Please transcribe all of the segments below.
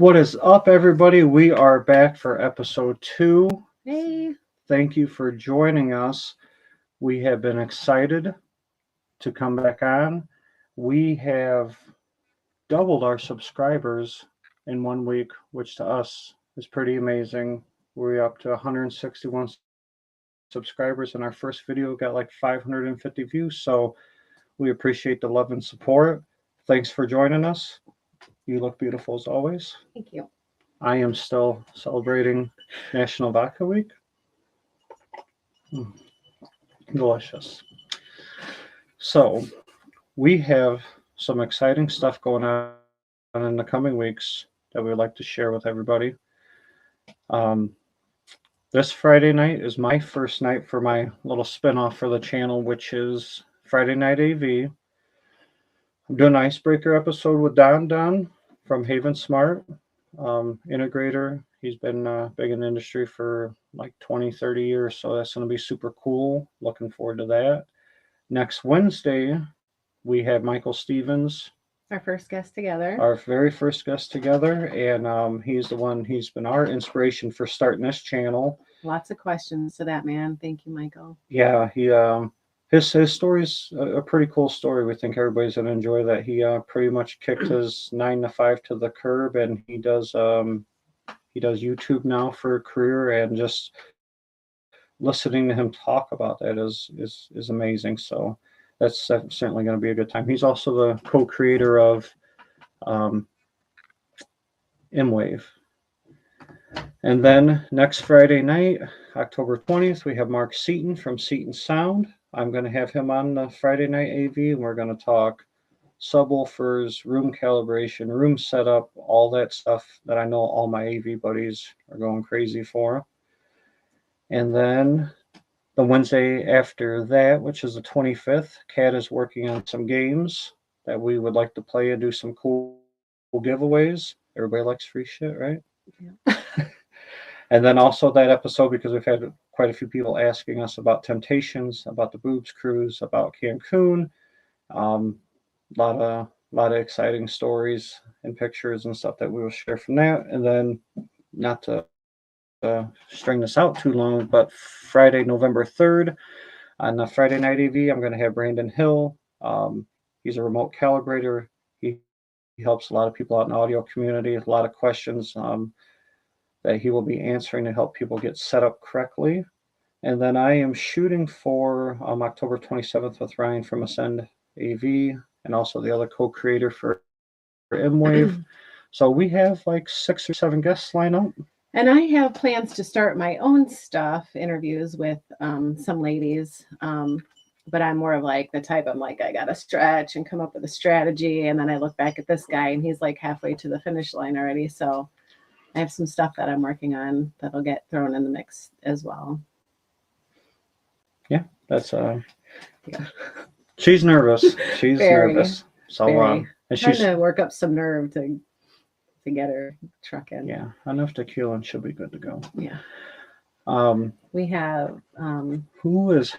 What is up, everybody? We are back for episode 2. Hey. Thank you for joining us. We have been excited to come back on. We have doubled our subscribers in 1 week, which to us is pretty amazing. We're up to 161 subscribers, and our first video got like 550 views. So we appreciate the love and support. Thanks for joining us. You look beautiful as always. Thank you. I am still celebrating National Vodka Week. Delicious. So, we have some exciting stuff going on in the coming weeks that we'd like to share with everybody. This Friday night is my first night for my little spinoff for the channel, which is Friday Night AV. I'm doing an icebreaker episode with Don from Haven Smart, integrator. He's been big in the industry for like 20, 30 years, so that's going to be super cool. Looking forward to that. Next Wednesday, we have Michael Stevens. Our first guest together. Our very first guest together, and he's been our inspiration for starting this channel. Lots of questions to that man. Thank you, Michael. Yeah, his story's a pretty cool story. We think everybody's going to enjoy that. He pretty much kicked his 9 to 5 to the curb, and he does YouTube now for a career, and just listening to him talk about that is amazing. So that's certainly going to be a good time. He's also the co-creator of M-Wave. And then next Friday night, October 20th, we have Mark Seaton from Seaton Sound. I'm going to have him on the Friday Night AV, and we're going to talk subwoofers, room calibration, room setup, all that stuff that I know all my AV buddies are going crazy for. And then the Wednesday after that, which is the 25th, Kat is working on some games that we would like to play and do some cool giveaways. Everybody likes free shit, right? Yeah. And then also that episode, because we've had quite a few people asking us about Temptations, about the Boobs Cruise, about Cancun. A lot of exciting stories and pictures and stuff that we will share from that. And then, not to string this out too long, but Friday, November 3rd, on the Friday Night AV, I'm going to have Brandon Hill. He's a remote calibrator. He helps a lot of people out in the audio community. A lot of questions that he will be answering to help people get set up correctly. And then I am shooting for October 27th with Ryan from Ascend AV, and also the other co-creator for M-Wave. So we have like 6 or 7 guests lined up. And I have plans to start my own stuff, interviews with some ladies. But I'm more of like the type, I'm like, I got to stretch and come up with a strategy. And then I look back at this guy, and he's like halfway to the finish line already. So I have some stuff that I'm working on that'll get thrown in the mix as well. Yeah, that's yeah. She's nervous. She's nervous. So and she's trying to work up some nerve to get her truck in. Yeah, enough tequila and she'll be good to go. Yeah. We have who is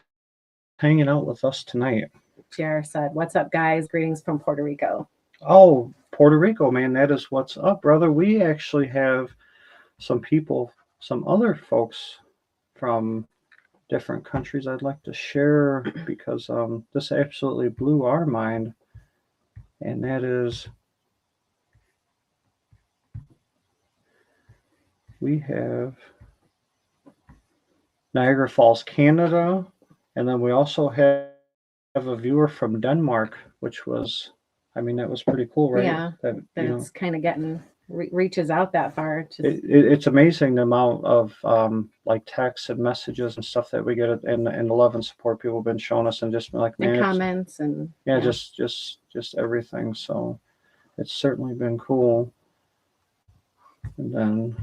hanging out with us tonight? JR said, "What's up, guys? Greetings from Puerto Rico." Oh, Puerto Rico, man, that is what's up, brother. We actually have some other folks from different countries I'd like to share, because this absolutely blew our mind, and that is we have Niagara Falls, Canada, and then we also have a viewer from Denmark, which was, that was pretty cool, right? Yeah, that it's kind of getting reaches out that far. It's amazing the amount of like texts and messages and stuff that we get, and the love and support people have been showing us, and just like, man, and comments and just everything. So it's certainly been cool. And then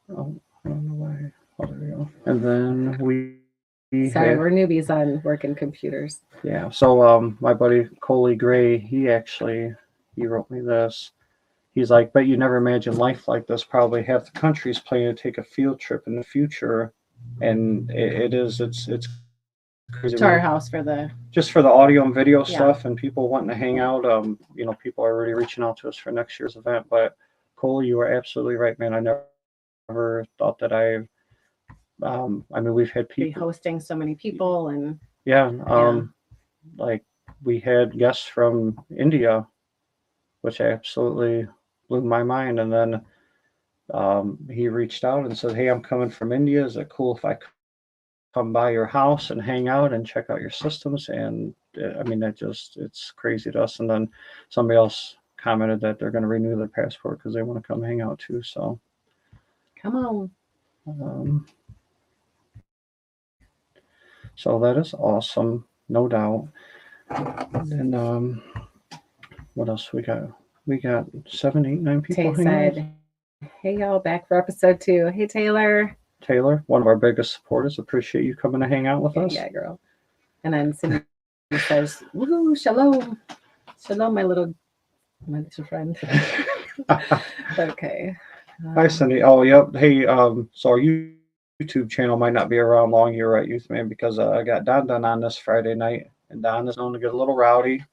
I don't know why. Oh, there we go. And then we're newbies on working computers. Yeah. So my buddy Coley Gray, he wrote me this. He's like, "Bet you never imagined life like this. Probably half the country's planning to take a field trip in the future," and it's crazy. To our house for the, Just for the audio and video Yeah. stuff and people wanting to hang out. People are already reaching out to us for next year's event. But Cole, you are absolutely right, man. I never thought that we've had be people. hosting so many people and Yeah. Yeah. Like we had guests from India, which absolutely blew my mind. And then he reached out and said, "Hey, I'm coming from India. Is it cool if I come by your house and hang out and check out your systems?" And it's crazy to us. And then somebody else commented that they're going to renew their passport because they want to come hang out too. So, come on. um, so that is awesome, no doubt. And what else we got? We got 7, 8, 9 people Tay hanging out. said, "Hey y'all, back for episode 2. Hey Taylor." Taylor, one of our biggest supporters. Appreciate you coming to hang out with us. Yeah, girl. And then Cindy says, "Woohoo, shalom, shalom, my little friend." Okay. Hi, Cindy. Oh, yep. Hey, so our YouTube channel might not be around long here at Youth Man because I got Don on this Friday night, and Don is known to get a little rowdy,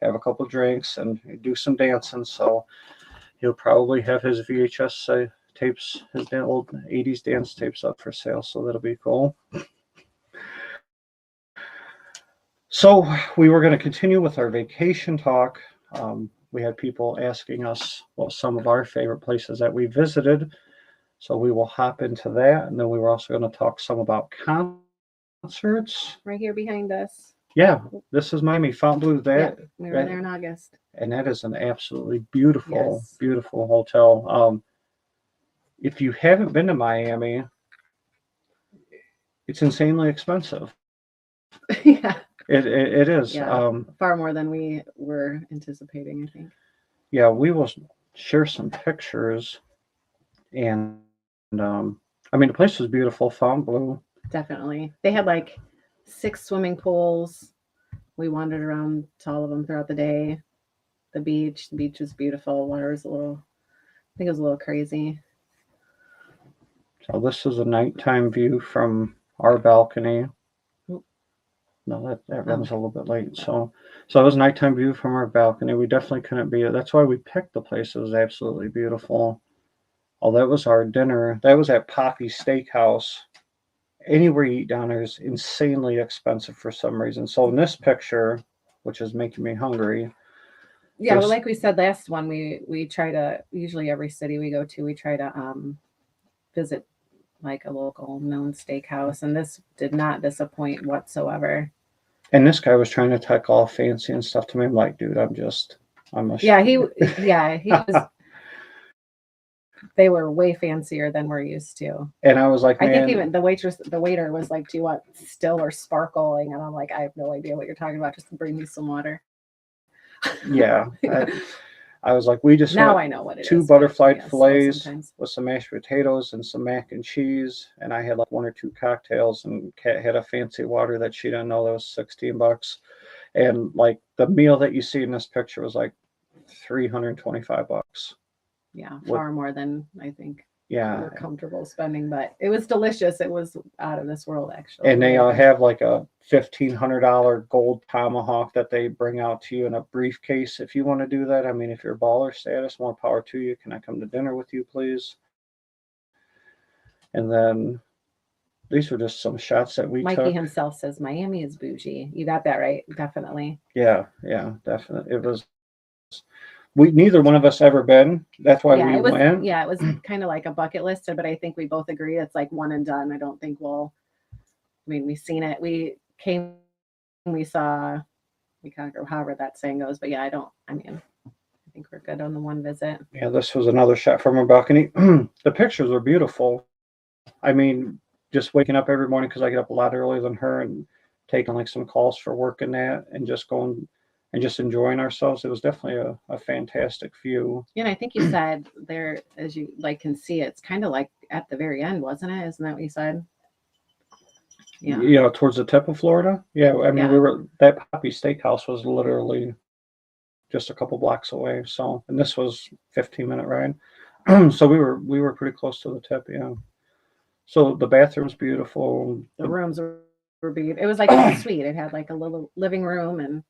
have a couple drinks, and do some dancing. So he'll probably have his VHS tapes, his old 80s dance tapes up for sale. So that'll be cool. So we were going to continue with our vacation talk. We had people asking us what some of our favorite places that we visited. So we will hop into that. And then we were also going to talk some about concerts. Right here behind us. Yeah, this is Miami, Fontainebleau. We were there in August. And that is an absolutely beautiful, Yes. beautiful hotel. If you haven't been to Miami, it's insanely expensive. Yeah. It is. Yeah. Far more than we were anticipating, I think. Yeah, we will share some pictures. And the place was beautiful, Fontainebleau. Definitely. They had like 6 swimming pools. We wandered around to all of them throughout the day. The beach was beautiful. Water was I think it was a little crazy. So this is a nighttime view from our balcony. No, that runs a little bit late. So it was a nighttime view from our balcony. We definitely couldn't beat it. That's why we picked the place. It was absolutely beautiful. Oh, that was our dinner. That was at Poppy Steakhouse. Anywhere you eat down there is insanely expensive for some reason. So in this picture, which is making me hungry. Yeah, well, like we said last one, we try to, usually every city we go to, we try to visit like a local known steakhouse, and this did not disappoint whatsoever. And this guy was trying to talk all fancy and stuff to me. I'm like, dude, I'm a he was. They were way fancier than we're used to. And I was like, man, I think even the waiter was like, "Do you want still or sparkling?" And I'm like, "I have no idea what you're talking about. Just bring me some water." Yeah. I was like, we just now I know what it 2 is. butterfly fillets with some mashed potatoes and some mac and cheese. And I had like 1 or 2 cocktails, and Kat had a fancy water that she didn't know that was $16. And like the meal that you see in this picture was like $325. Yeah, far more than I think Yeah, we're comfortable spending, but it was delicious. It was out of this world, actually. And they have like a $1,500 gold tomahawk that they bring out to you in a briefcase if you want to do that. I mean, if you're baller status, more power to you. Can I come to dinner with you, please? And then these were just some shots that we Mikey took. himself says Miami is bougie. You got that right, definitely. Yeah, definitely. It was. Neither one of us ever been. That's why we went. Yeah, it was kind of like a bucket list, but I think we both agree it's like one and done. I don't think we've seen it. We came, we saw, we conquer, however that saying goes. But yeah, I think we're good on the one visit. Yeah, this was another shot from our balcony. The pictures were beautiful. I mean, just waking up every morning because I get up a lot earlier than her and taking like some calls for work and that, and just going and just enjoying ourselves. It was definitely a fantastic view. Yeah, and I think you said there, as you can see, it's kind of like at the very end, wasn't it? Isn't that what you said? Yeah. Towards the tip of Florida. Yeah, I mean, that Poppy Steakhouse was literally just a couple blocks away. So, and this was 15-minute ride. So we were pretty close to the tip. Yeah. So the bathroom's beautiful. The rooms It was like a suite. It had like a little living room and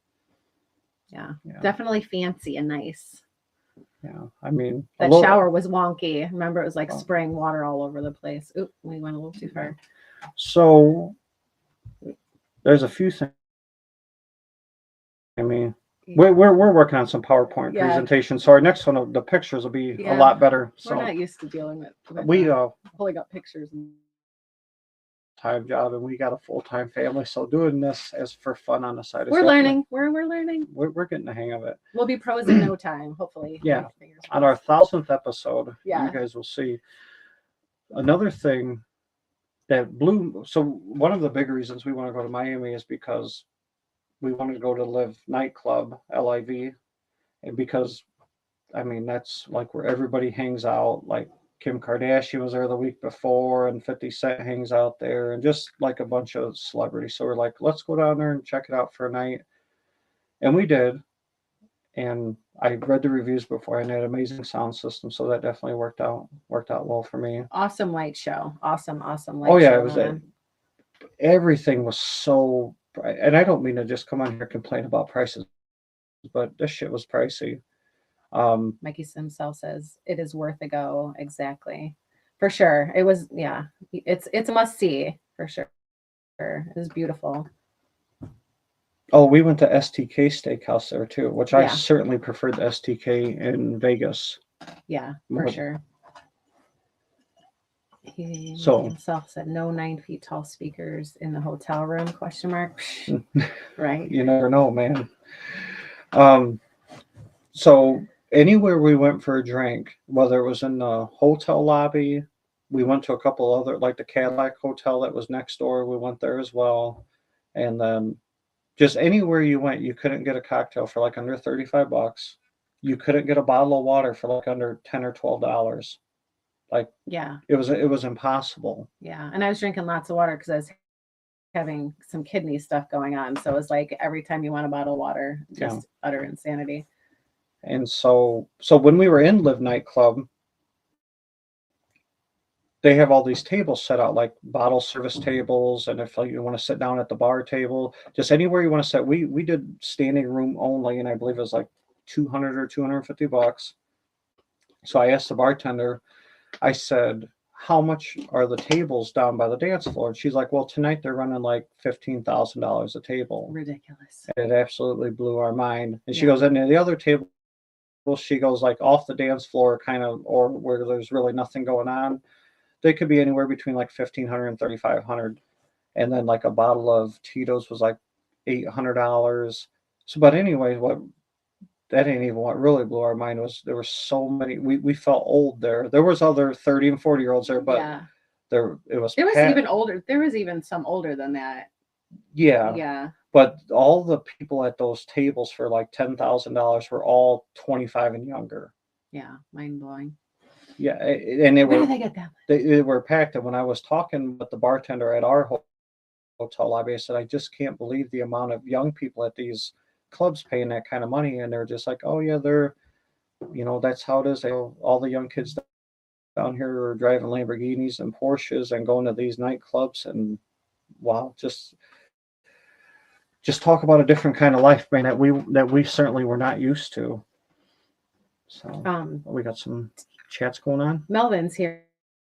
yeah, definitely fancy and nice. Yeah, I mean, That shower was wonky. Remember, it was like spraying water all over the place. Oop, we went a little too far. So there's a few things. I mean, we're working on some PowerPoint presentations, so our next one, the pictures will be a lot better. So we're not used to dealing with pulling up pictures and time job, and we got a full-time family, so doing this as for fun on the side. We're learning. We're learning. We're getting the hang of it. We'll be pros in no time, hopefully. Yeah. On our 1000th episode, you guys will see. Another thing that blew. So one of the big reasons we want to go to Miami is because we wanted to go to Live nightclub, LIV, and because I mean that's like where everybody hangs out. Like Kim Kardashian was there the week before, and 50 Cent hangs out there, and just like a bunch of celebrities. So we're like, let's go down there and check it out for a night, and we did. And I read the reviews before, and had an amazing sound system, so that definitely worked out well for me. Awesome light show, awesome light show. Oh yeah, it was. Everything was so bright, and I don't mean to just come on here and complain about prices, but this shit was pricey. Mikey himself says it is worth a go. Exactly, for sure. It was. Yeah, it's a must see for sure. It was beautiful. Oh, we went to STK Steakhouse there too, which I certainly preferred the STK in Vegas. Yeah, for sure. He himself said no 9 feet tall speakers in the hotel room, ? Right. You never know, man. So anywhere we went for a drink, whether it was in the hotel lobby, we went to a couple other, like the Cadillac Hotel that was next door. We went there as well. And then just anywhere you went, you couldn't get a cocktail for like under $35. You couldn't get a bottle of water for like under $10 or $12. Like, it was impossible. Yeah. And I was drinking lots of water because I was having some kidney stuff going on. So it was like every time you want a bottle of water, just utter insanity. And so when we were in Live nightclub, they have all these tables set out, like bottle service tables, and if you want to sit down at the bar table, just anywhere you want to sit. We did standing room only, and I believe it was like $200 or $250. So I asked the bartender, I said, how much are the tables down by the dance floor? And she's like, well, tonight they're running like $15,000 a table. Ridiculous. And it absolutely blew our mind. And she goes, and the other table, she goes, like off the dance floor, kind of, or where there's really nothing going on, they could be anywhere between like $1,500 and $3,500. And then like a bottle of Tito's was like $800. So, but anyway, that ain't even what really blew our mind was there were so many. We felt old there. There was other 30 and 40-year-olds there, but there was even older. There was even some older than that. Yeah. Yeah. But all the people at those tables for like $10,000 were all 25 and younger. Yeah, mind blowing. Yeah, and where do they get that? They were packed. And when I was talking with the bartender at our hotel lobby, I said, I just can't believe the amount of young people at these clubs paying that kind of money. And they're just like, oh yeah, they're, that's how it is. All the young kids down here are driving Lamborghinis and Porsches and going to these nightclubs, and wow, just talk about a different kind of life, man, that we certainly were not used to. So we got some chats going on. Melvin's here.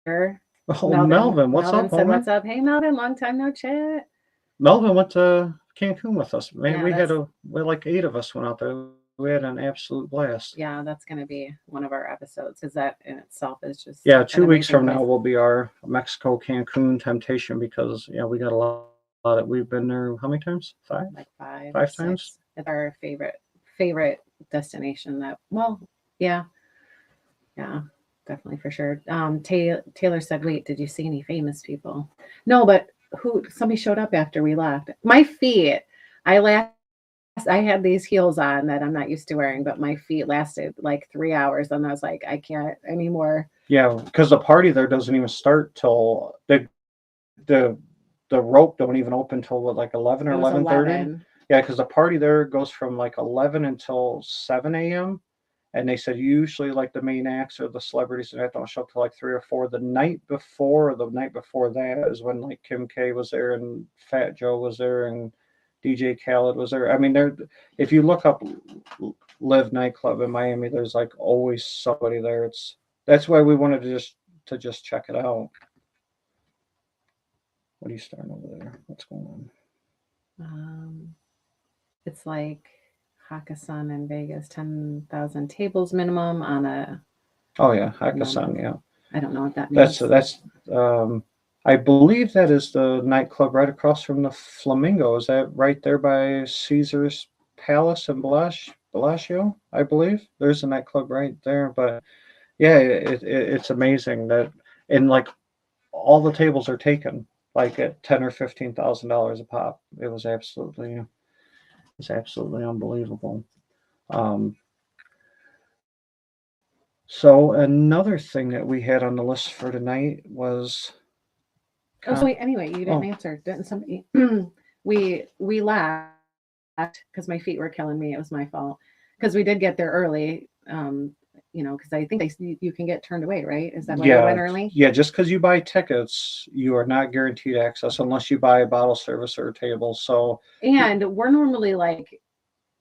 Oh, Melvin, what's up, said, what's up? Hey, Melvin, long time no chat. Melvin went to Cancun with us, man. We had like 8 of us went out there. We had an absolute blast. Yeah, that's going to be one of our episodes, because that in itself is just 2 weeks from now will be our Mexico Cancun temptation, because we got a lot of, we've been there how many times? 5? Like 5 times. It's our favorite destination. Yeah, definitely, for sure. Taylor said, wait, did you see any famous people? No, but somebody showed up after we left. My feet, I had these heels on that I'm not used to wearing, but my feet lasted like 3 hours, and I was like, I can't anymore. Yeah, because the party there doesn't even start till the rope don't even open till like 11 or 11:30. Yeah, because the party there goes from like 11 until 7 a.m. And they said usually like the main acts or the celebrities and that don't show up till like 3 or 4. The night before, or the night before that is when like Kim K was there and Fat Joe was there and DJ Khaled was there. I mean, there. If you look up Live nightclub in Miami, there's like always somebody there. That's why we wanted to just check it out. What are you starting over there? What's going on? It's like Hakkasan in Vegas, 10,000 tables minimum on a. Oh yeah, Hakkasan. Yeah, I don't know what that means. That's. I believe that is the nightclub right across from the Flamingo. Is that right there by Caesar's Palace in Bellagio? I believe there's a nightclub right there. But yeah, it's amazing that, and like all the tables are taken like at $10,000 or $15,000 a pop. It was absolutely unbelievable. So another thing that we had on the list for tonight was. So anyway, you didn't answer, didn't somebody? we laughed because my feet were killing me. It was my fault because we did get there early. Because I think you can get turned away, right? Is that why you went early? Yeah, just because you buy tickets, you are not guaranteed access unless you buy a bottle service or a table. So, and we're normally like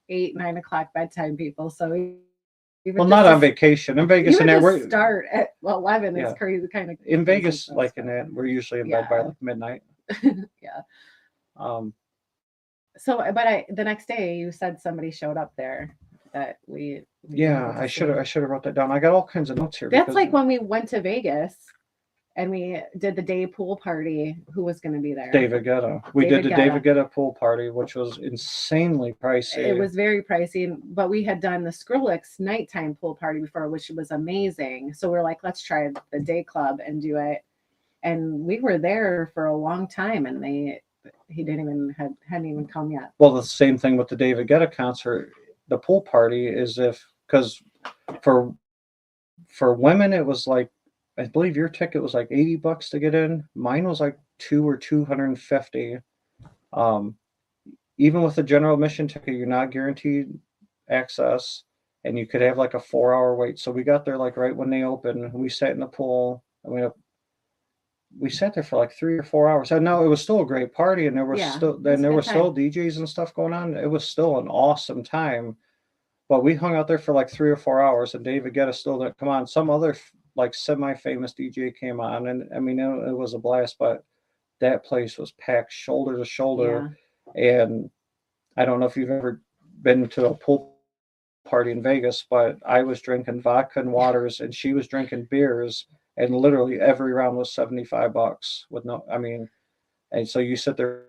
8, 9 o'clock bedtime people. So, not on vacation in Vegas, and we start at 11. It's crazy, kind of. In Vegas, like in that, we're usually in bed by like midnight. Yeah. So, but the next day you said somebody showed up there that we I should have wrote that down. I got all kinds of notes here. That's like when we went to Vegas and we did the day pool party. Who was going to be there? David Guetta. We did the David Guetta pool party, which was insanely pricey. It was very pricey, but we had done the Skrillex nighttime pool party before, which was amazing. So we're like, let's try the day club and do it. And we were there for a long time, and he hadn't even come yet. Well, the same thing with the David Guetta concert. The pool party is because for women it was like, I believe your ticket was like $80 to get in. Mine was like $200 or $250. Even with the general admission ticket, you're not guaranteed access, and you could have like a 4-hour wait. So we got there like right when they opened. We sat in the pool. We sat there for like 3 or 4 hours. And no, it was still a great party, and there were still DJs and stuff going on. It was still an awesome time. But we hung out there for like 3 or 4 hours, and David Guetta still didn't come on. Some other like semi-famous DJ came on, and I mean it was a blast. But that place was packed shoulder to shoulder, and I don't know if you've ever been to a pool party in Vegas, but I was drinking vodka and waters, and she was drinking beers. And literally every round was $75 with and so you sit there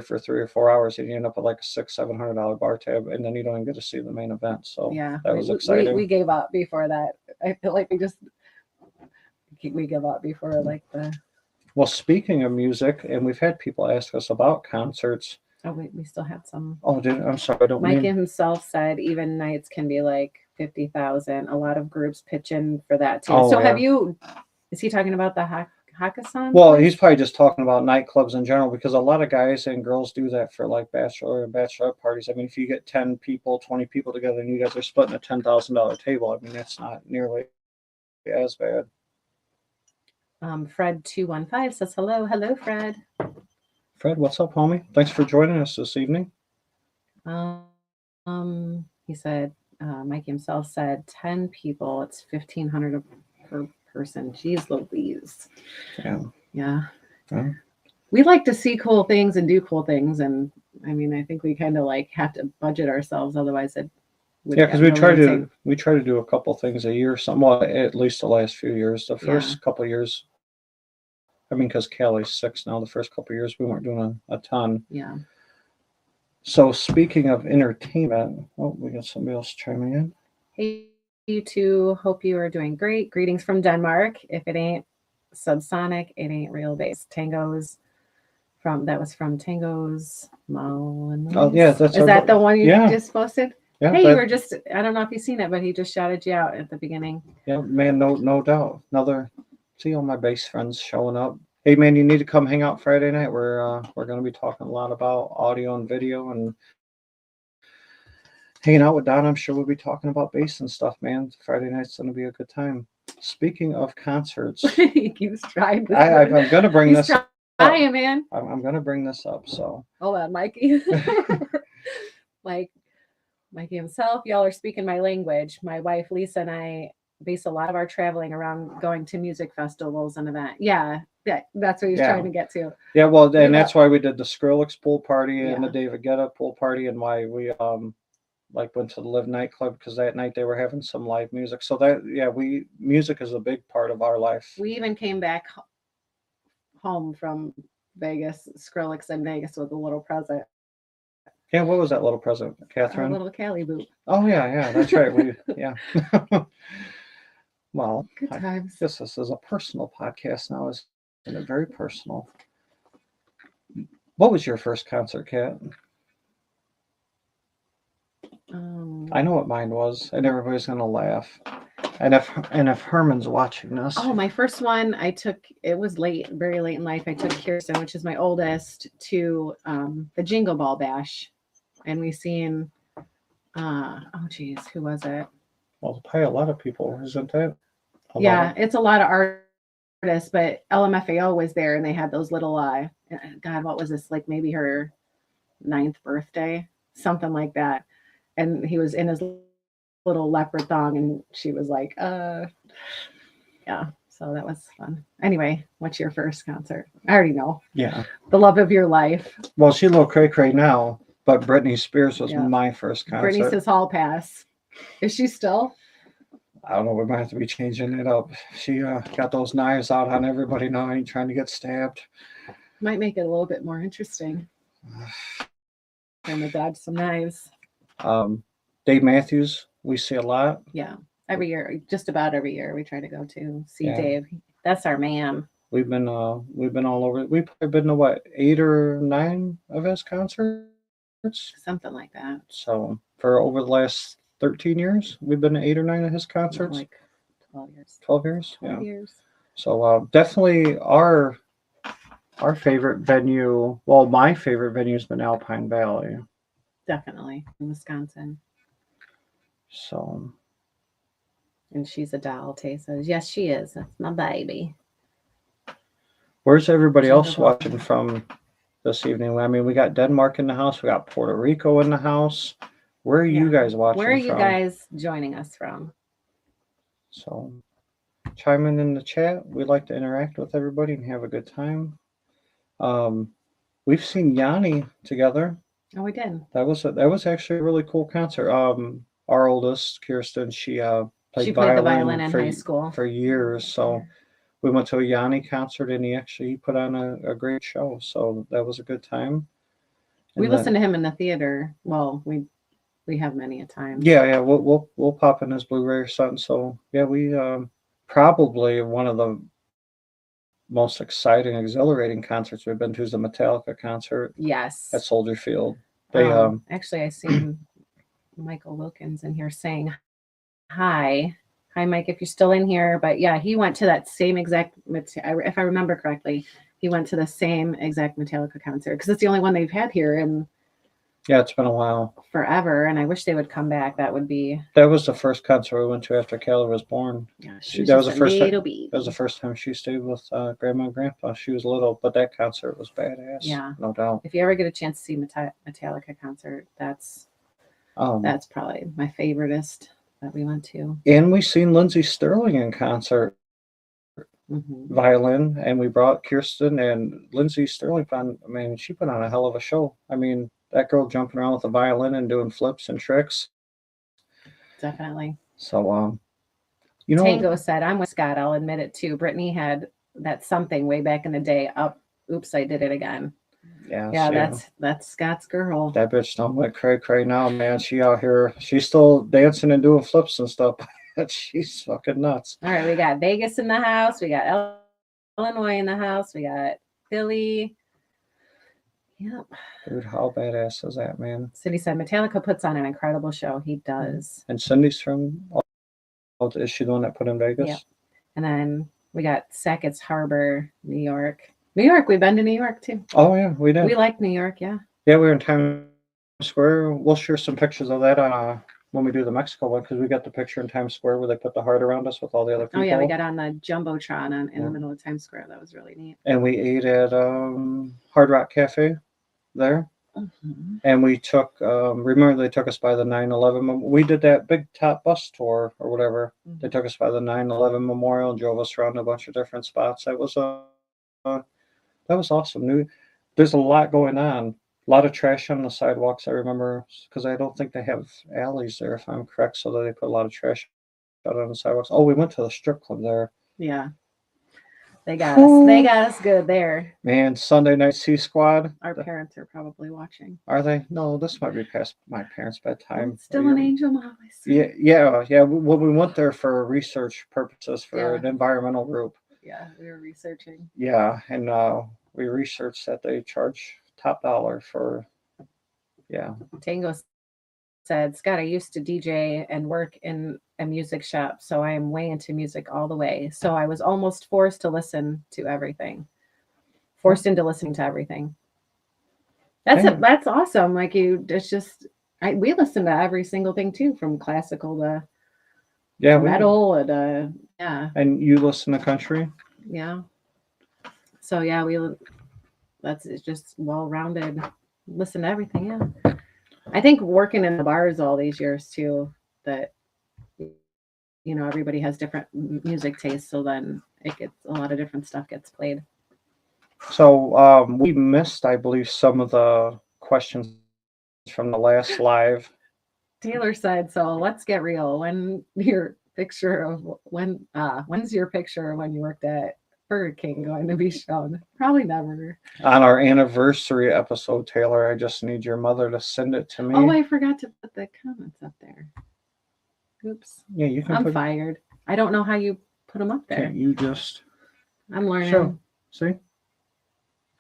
for 3 or 4 hours and you end up with like a $600-700 bar tab, and then you don't even get to see the main event. So that was exciting. We gave up before that. I feel like we give up before like the. Well, speaking of music, and we've had people ask us about concerts. Oh wait, we still had some. Oh, I'm sorry, I don't. Mike himself said even nights can be like 50,000. A lot of groups pitch in for that too. Is he talking about the Hakkasan? Well, he's probably just talking about nightclubs in general, because a lot of guys and girls do that for like bachelor and bachelorette parties. I mean, if you get 10 people, 20 people together and you guys are splitting a $10,000 table, I mean, that's not nearly as bad. Fred 215 says hello. Hello, Fred. Fred, what's up, homie? Thanks for joining us this evening. He said, Mike himself said 10 people, it's $1,500 per person. Jeez Louise. Yeah. We like to see cool things and do cool things, and I mean, I think we kind of like have to budget ourselves, otherwise it would. Yeah, because we try to do a couple things a year, somewhat, at least the last few years. The first couple of years, I mean, because Callie's 6 now, the first couple of years we weren't doing a ton. Yeah. So speaking of entertainment, we got somebody else chiming in. Hey, you two, hope you are doing great. Greetings from Denmark. If it ain't subsonic, it ain't real bass. That was from Tango's Mullins. Oh yeah, is that the one you just posted? Yeah, hey, you were just, I don't know if you've seen it, but he just shouted you out at the beginning. Yeah, man, no doubt. See all my bass friends showing up. Hey man, you need to come hang out Friday night. We're going to be talking a lot about audio and video, and hanging out with Don. I'm sure we'll be talking about bass and stuff, man. Friday night's going to be a good time. Speaking of concerts, He keeps trying. I'm going to bring He's this up. trying, man. I'm going to bring this up. So Hold on, Mikey. Mikey himself, y'all are speaking my language. My wife Lisa and I base a lot of our traveling around going to music festivals and events. Yeah, that's what he's trying to get to. Yeah, well, and that's why we did the Skrillex pool party and Yeah. the David Guetta pool party, and why we like went to the Live nightclub, because that night they were having some live music. So that music is a big part of our life. We even came back home from Vegas, Skrillex in Vegas with a little present. Yeah, what was that little present, Catherine? A little Cali boot. Oh yeah, that's right. Well, good times. I guess this is a personal podcast now, isn't it? Very personal. What was your first concert, Kat? I know what mine was, and everybody's gonna laugh. And if Herman's watching this, my first one it was late, very late in life. I took Kirsten, which is my oldest, to the Jingle Ball Bash, and we seen who was it? Well, probably a lot of people, isn't it? It's a lot of artists, but LMFAO was there, and they had those little God, what was this, like maybe her 9th birthday, something like that, and he was in his little leopard thong, and she was like, yeah. So that was fun. Anyway, what's your first concert? I already know. Yeah. The love of your life. Well, she's a little cray-cray now, but Britney Spears was my first concert. Britney says hall pass. Is she still? I don't know. We might have to be changing it up. She got those knives out on everybody now. Ain't trying to get stabbed. Might make it a little bit more interesting. Trying to dodge some knives. Dave Matthews, we see a lot. Yeah. Every year, just about every year, we try to go to see Dave. That's our man. We've been all over. We've probably been to what, 8 or 9 of his concerts, something like that. So for over the last 13 years, we've been to 8 or 9 of his concerts. Like 12 years. 12 years. 12 years. So definitely our favorite venue. Well, my favorite venue has been Alpine Valley. Definitely in Wisconsin. So. And she's a doll, Tay says. Yes, she is. That's my baby. Where's everybody else watching from this evening? I mean, we got Denmark in the house. We got Puerto Rico in the house. Where are you guys watching from? Where are you guys joining us from? So chime in the chat. We like to interact with everybody and have a good time. We've seen Yanni together. Oh, we did. That was actually a really cool concert. Our oldest, Kirsten, she played the violin in high school for years. So we went to a Yanni concert, and he put on a great show. So that was a good time. We listened to him in the theater. Well, we have many a time. Yeah. We'll pop in his Blu-ray or something. So yeah, we probably one of the most exciting, exhilarating concerts we've been to is the Metallica concert. Yes. At Soldier Field. They actually I seen Michael Wilkins in here saying hi, Mike, if you're still in here. But yeah, he went to that same exact, if I remember correctly, he went to the same exact Metallica concert because it's the only one they've had here in it's been a while, forever, and I wish they would come back. That was the first concert we went to after Callie was born. Yeah, that was the first time she stayed with Grandma and Grandpa. She was little, but that concert was badass. Yeah, no doubt. If you ever get a chance to see Metallica concert, that's probably my favoriteest that we went to. And we seen Lindsey Sterling in concert, violin, and we brought Kirsten and Lindsey Sterling on. I mean, she put on a hell of a show. I mean, that girl jumping around with a violin and doing flips and tricks. Definitely. So, Tango said, "I'm with Scott. I'll admit it too. Brittany had that something way back in the day. Oops, I did it again." Yeah, that's Scott's girl. That bitch don't let cray now, man. She out here. She's still dancing and doing flips and stuff. She's fucking nuts. All right, we got Vegas in the house. We got Illinois in the house. We got Philly. Yep. Dude, how badass is that, man? Cindy said Metallica puts on an incredible show. He does. And Cindy's from, is she the one that put in Vegas? Yep. And then we got Sackett's Harbor, New York. We've been to New York too. Oh yeah, we did. We like New York, yeah. Yeah, we were in Times Square. We'll share some pictures of that when we do the Mexico one because we got the picture in Times Square where they put the heart around us with all the other Oh people. yeah, we got on the jumbotron in Yeah. the middle of Times Square. That was really neat. And we ate at Hard Rock Cafe there. Mm-hmm. And we took, remember they took us by the 9/11. We did that big top bus tour or whatever. Mm-hmm. They took us by the 9/11 memorial and drove us around a bunch of different spots. That was awesome. There's a lot going on. A lot of trash on the sidewalks. I remember because I don't think they have alleys there, if I'm correct. So they put a lot of trash out on the sidewalks. Oh, we went to the strip club there. Yeah. They got us. They got us good there. Man, Sunday night C Squad. Our parents are probably watching. Are they? No, this might be past my parents' bedtime. Well, still an angel, Mom. Yeah. When we went there for research purposes for an environmental group. Yeah, we were researching. Yeah, and we researched that they charge top dollar for. Yeah. Tango said, Scott, I used to DJ and work in a music shop, so I am way into music all the way. So I was almost forced to listen to everything. Forced into listening to everything. That's awesome. Like it's just we listen to every single thing too, from classical to metal and yeah. And you listen to country? Yeah. So yeah, it's just well-rounded. Listen to everything, yeah. I think working in the bars all these years too, that everybody has different music tastes, so then it gets a lot of different stuff gets played. So we missed, I believe, some of the questions from the last live. Taylor said, "So let's get real. When's your picture when you worked at Burger King going to be shown? Probably never. On our anniversary episode, Taylor, I just need your mother to send it to me. Oh, I forgot to put the comments up there. Oops. Yeah, you can. I'm fired. I don't know how you put them up there. Can't you just? I'm learning. Show. See?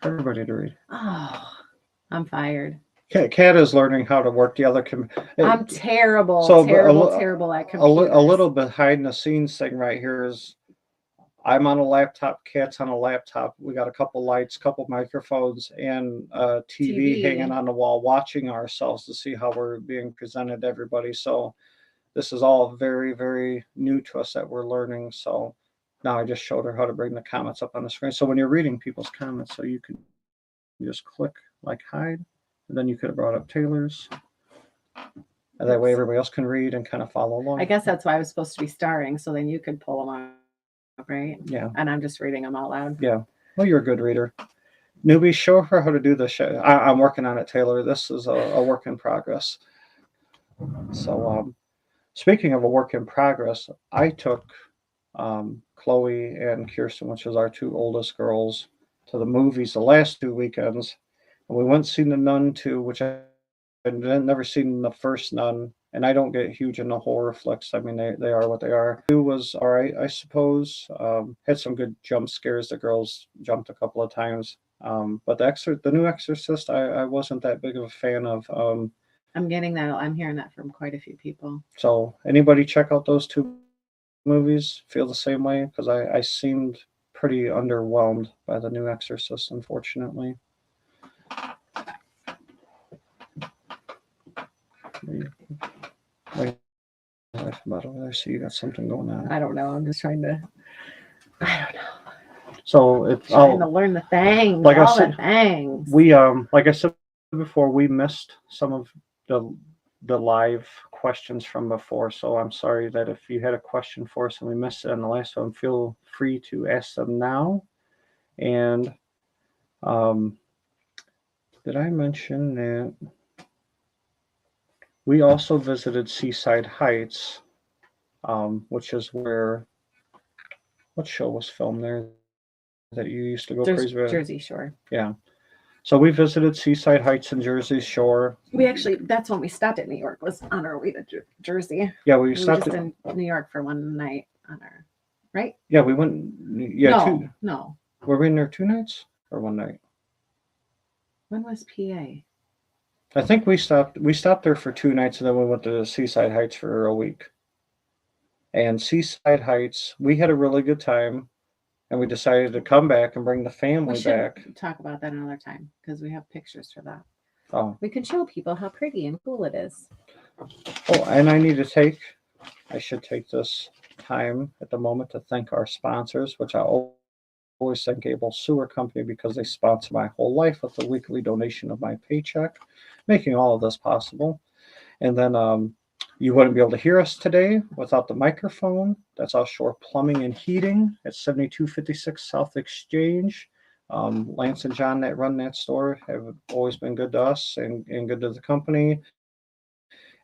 Everybody to read. Oh, I'm fired. Kat is learning how to work the other. I'm terrible. So terrible at computers. A little behind the scenes thing right here is I'm on a laptop, Kat's on a laptop. We got a couple lights, couple microphones, and a TV hanging on the wall watching ourselves to see how we're being presented to everybody. So this is all very, very new to us that we're learning. So now I just showed her how to bring the comments up on the screen. So when you're reading people's comments, so you can just click like hide, and then you could have brought up Taylor's. And that way everybody else can read and kind of follow along. I guess that's why I was supposed to be starring, so then you could pull them up, right? Yeah. And I'm just reading them out loud. Yeah. Well, you're a good reader. Newbie, show her how to do this. I'm working on it, Taylor. This is a work in progress. So speaking of a work in progress, I took Chloe and Kirsten, which is our two oldest girls, to the movies the last 2 weekends. And we went and seen The Nun 2, which I'd never seen the first Nun, and I don't get huge into horror flicks. I mean, they are what they are. 2 was all right, I suppose. Had some good jump scares. The girls jumped a couple of times. But the new Exorcist, I wasn't that big of a fan of. I'm getting that. I'm hearing that from quite a few people. So anybody check out those 2 movies? Feel the same way? Because I seemed pretty underwhelmed by the new Exorcist, unfortunately. Wait, about over there. So you got something going on. I don't know. I'm just trying to. I don't know. So it's trying to learn the things. Like all the things. We like I said before, we missed some of the live questions from before. So I'm sorry that if you had a question for us and we missed it in the last one, feel free to ask them now. And did I mention that we also visited Seaside Heights, which is where what show was filmed there that you used to go crazy with? Jersey Shore. Yeah. So we visited Seaside Heights and Jersey Shore. That's when we stopped at New York, was on our way to Jersey. Yeah, we stopped in New York for one night right? Yeah, we went. Yeah, No. Were we in there 2 nights or 1 night? When was PA? I think we stopped there for 2 nights and then we went to Seaside Heights for a week. And Seaside Heights, we had a really good time. And we decided to come back and bring the family back. Talk about that another time because we have pictures for that. Oh, We can show people how pretty and cool it is. oh, and I should take this time at the moment to thank our sponsors, which I always thank Able Sewer Company because they sponsor my whole life with the weekly donation of my paycheck, making all of this possible. And then you wouldn't be able to hear us today without the microphone. That's Offshore Plumbing and Heating at 7256 South Exchange. Lance and John that run that store have always been good to us and good to the company.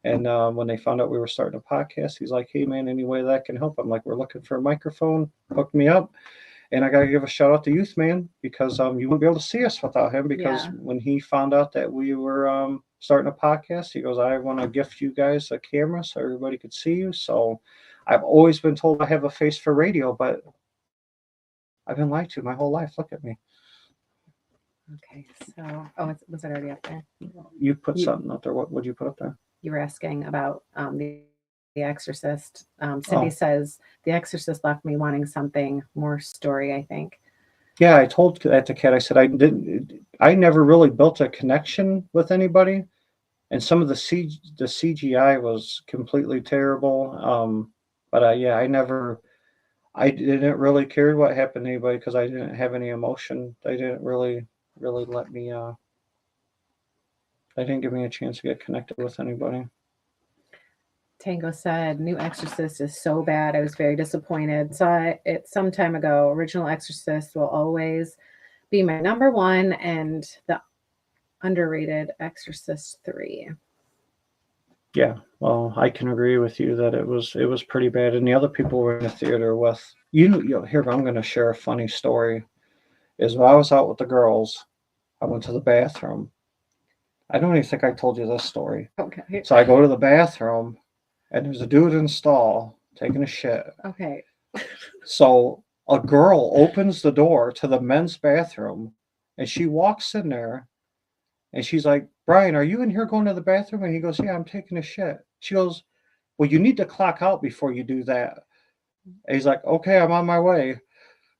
And when they found out we were starting a podcast, he's like, "Hey man, any way that can help?" I'm like, "We're looking for a microphone. Hook me up." And I got to give a shout out to Youth Man because you wouldn't be able to see us without him. Because Yeah. when he found out that we were starting a podcast, he goes, "I want to gift you guys a camera so everybody could see you." So I've always been told I have a face for radio, but I've been lied to my whole life. Look at me. Okay. So, oh, was it already up there? You put You- something up there. What would you put up there? You were asking about the Exorcist. Cindy Oh. says The Exorcist left me wanting something more story, I think. Yeah, I told that to Kat. I said I never really built a connection with anybody, and some of the CGI was completely terrible. But yeah, I didn't really care what happened to anybody because I didn't have any emotion. They didn't really let me. They didn't give me a chance to get connected with anybody. Tango said, New Exorcist is so bad. I was very disappointed. Saw it some time ago. Original Exorcist will always be my number one, and the underrated Exorcist 3. Yeah, well, I can agree with you that it was pretty bad, and the other people were in the theater with here. I'm going to share a funny story. Is when I was out with the girls, I went to the bathroom. I don't even think I told you this story. Okay. So I go to the bathroom, and there's a dude in the stall taking a shit. Okay. So a girl opens the door to the men's bathroom, and she walks in there, and she's like, "Brian, are you in here going to the bathroom?" And he goes, "Yeah, I'm taking a shit." She goes, "Well, you need to clock out before you do that." And he's like, "Okay, I'm on my way."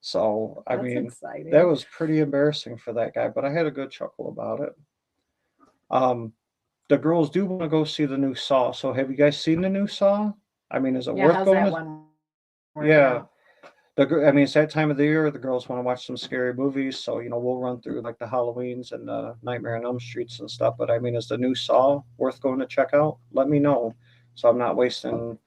So I That's mean, exciting. that was pretty embarrassing for that guy, but I had a good chuckle about it. The girls do want to go see the new Saw. So have you guys seen the new Saw? I mean, is it Yeah, worth how's going that to? one working Yeah. out? I mean, it's that time of the year. The girls want to watch some scary movies, so we'll run through like the Halloweens and the Nightmare on Elm Streets and stuff. But I mean, is the new Saw worth going to check out? Let me know, so I'm not wasting.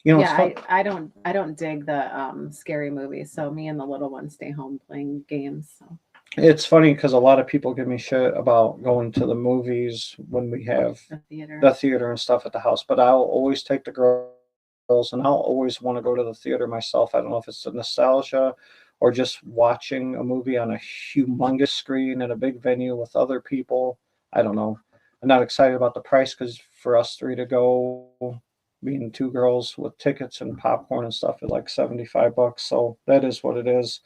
It's Yeah, fun. I don't dig the scary movies, so me and the little one stay home playing games. So It's funny because a lot of people give me shit about going to the movies when we have the theater and stuff at the house. But I'll always take the girls, and I'll always want to go to the theater myself. I don't know if it's the nostalgia or just watching a movie on a humongous screen in a big venue with other people. I don't know. I'm not excited about the price because for us three to go, being two girls with tickets and popcorn and stuff, is like $75. So that is what it is.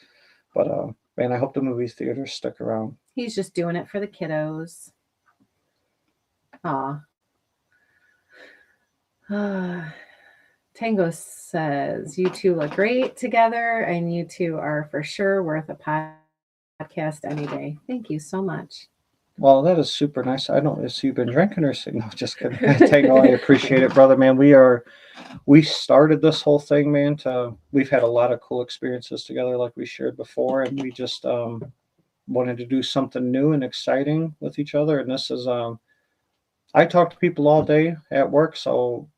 But man, I hope the movie theaters stick around. he's just doing it for the kiddos. Aw. Tango says, you two look great together, and you two are for sure worth a podcast any day. Thank you so much. Well, that is super nice. I don't see you've been drinking or something. No, just kidding. Tango, I appreciate it, brother, man. We started this whole thing, man. We've had a lot of cool experiences together, like we shared before, and we just wanted to do something new and exciting with each other. And this is I talk to people all day at work, so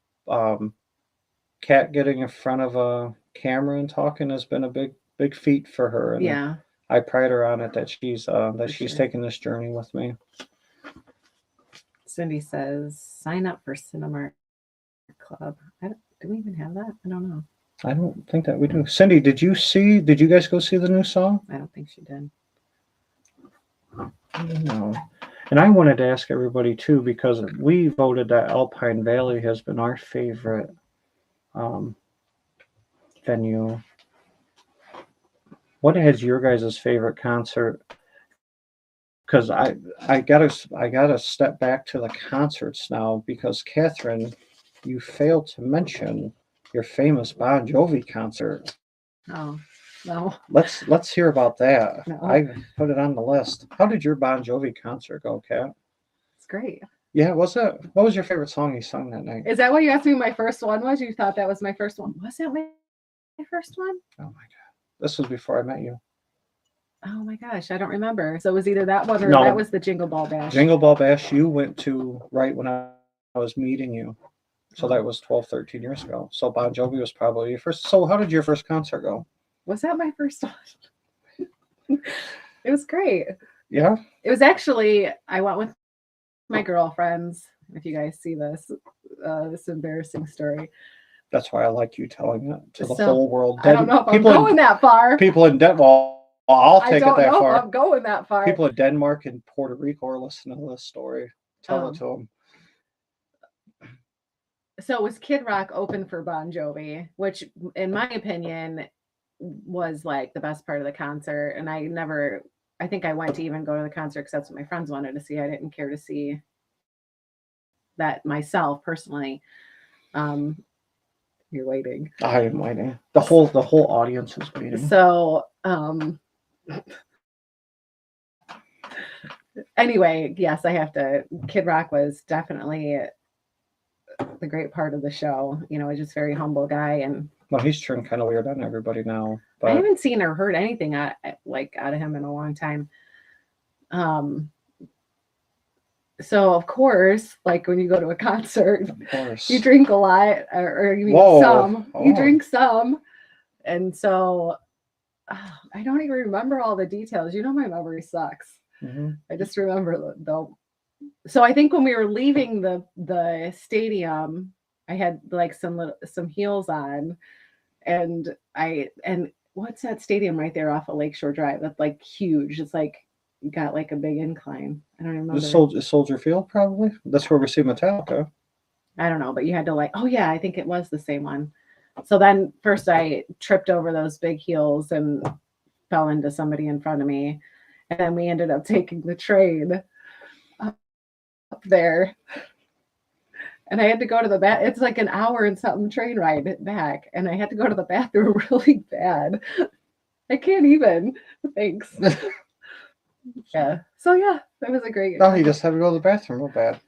Kat getting in front of a camera and talking has been a big feat for her, and Yeah. I pride her on it that she's Sure. taking this journey with me. Cindy says, sign up for Cinemark Club. Do we even have that? I don't know. I don't think that we do. Cindy, did you guys go see the new Saw? I don't think she did. No. And I wanted to ask everybody too, because we voted that Alpine Valley has been our favorite venue. What is your guys' favorite concert? Because I gotta step back to the concerts now, because Catherine, you failed to mention your famous Bon Jovi concert. Oh, no. Let's hear about that. No. I put it on the list. How did your Bon Jovi concert go, Kat? great. Yeah, was it? What was your favorite song you sung that night? Is that what you asked me my first one was? You thought that was my first one? Was that my first one? Oh my god, this was before I met you. Oh my gosh, I don't remember. So it was either that one or No. that was the Jingle Ball Bash. Jingle Ball Bash, you went to right when I was meeting you. So that was 12, 13 years ago. So Bon Jovi was probably your first. So how did your first concert go? Was that my first one? It was great. Yeah. It was actually, I went with my girlfriends. If you guys see this embarrassing story. That's why I like you telling it to the So, whole world. I don't know if I'm going that far. People in Denmark, I'll take it that far. I don't know if I'm going that far. People in Denmark and Puerto Rico are listening to this story. Tell it to them. So it was Kid Rock open for Bon Jovi, which in my opinion was like the best part of the concert. And I think I went to even go to the concert because that's what my friends wanted to see. I didn't care to see that myself personally. You're waiting. I am waiting. The whole audience is waiting. So anyway, yes, I have to. Kid Rock was definitely the great part of the show. You know, he's just very humble guy, and well, he's turned kind of weird on everybody now. But I haven't seen or heard anything out of him in a long time. So of course, like when you go to a concert, you drink a lot, or you eat some. You drink some, and so I don't even remember all the details. You know, my memory sucks. Mm-hmm. I just remember though. So I think when we were leaving the stadium, I had like some heels on, and what's that stadium right there off of Lakeshore Drive? That's like huge. It's like got like a big incline. I don't remember. Soldier Field, probably. That's where we see Metallica. I don't know, but you had to like. Oh yeah, I think it was the same one. So then first I tripped over those big heels and fell into somebody in front of me, and then we ended up taking the train up there. And I had to go to the bath. It's like an hour and something train ride back. And I had to go to the bathroom really bad. I can't even. Thanks. Yeah. So yeah, that was a great. No, you just had to go to the bathroom real bad.